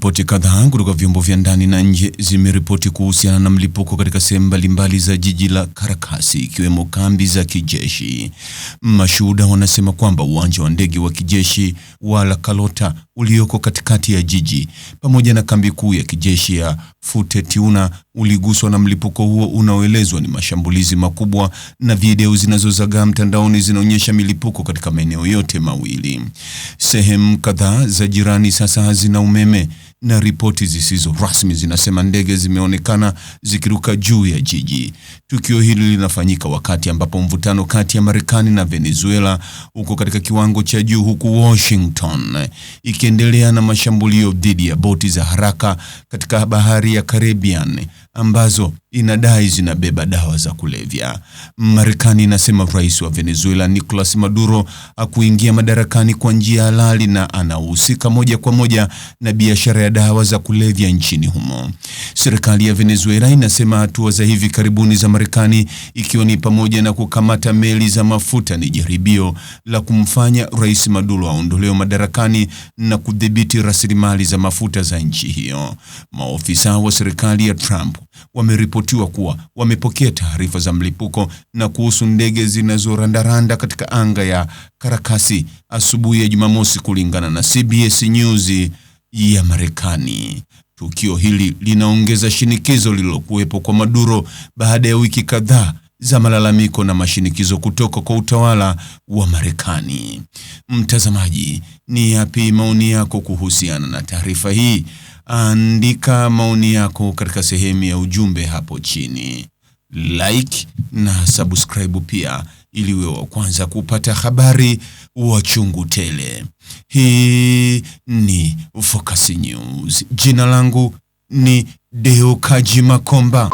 Ripoti kadhaa kutoka vyombo vya ndani na nje zimeripoti kuhusiana na mlipuko katika sehemu mbalimbali za jiji la Caracas, ikiwemo kambi za kijeshi. Mashuhuda wanasema kwamba uwanja wa ndege wa kijeshi wa La Carlota ulioko katikati ya jiji pamoja na kambi kuu ya kijeshi ya Fuerte-Tiuna uliguswa na mlipuko huo unaoelezwa ni mashambulizi makubwa, na video zinazozagaa mtandaoni zinaonyesha milipuko katika maeneo yote mawili. Sehemu kadhaa za jirani sasa hazina umeme, na ripoti zisizo rasmi zinasema ndege zimeonekana zikiruka juu ya jiji. Tukio hili linafanyika wakati ambapo mvutano kati ya Marekani na Venezuela uko katika kiwango cha juu, huku Washington ikiendelea na mashambulio dhidi ya boti za haraka katika bahari ya Caribbean ambazo inadai zinabeba dawa za kulevya. Marekani inasema rais wa Venezuela Nicolas Maduro hakuingia madarakani kwa njia halali na anahusika moja kwa moja na biashara ya dawa za kulevya nchini humo. Serikali ya Venezuela inasema hatua za hivi karibuni za Marekani, ikiwa ni pamoja na kukamata meli za mafuta, ni jaribio la kumfanya rais Maduro aondolewe madarakani na kudhibiti rasilimali za mafuta za nchi hiyo. Maofisa wa serikali ya Trump wameripotiwa kuwa wamepokea taarifa za mlipuko na kuhusu ndege zinazorandaranda katika anga ya Caracas asubuhi ya Jumamosi, kulingana na CBS News ya Marekani. Tukio hili linaongeza shinikizo lililokuwepo kwa Maduro baada ya wiki kadhaa za malalamiko na mashinikizo kutoka kwa utawala wa Marekani. Mtazamaji, ni yapi maoni yako kuhusiana na taarifa hii? Andika maoni yako katika sehemu ya ujumbe hapo chini. Like na subscribe pia, ili uwe wa kwanza kupata habari wa chungu tele. Hii ni Focus News. Jina langu ni Deo Kaji Makomba.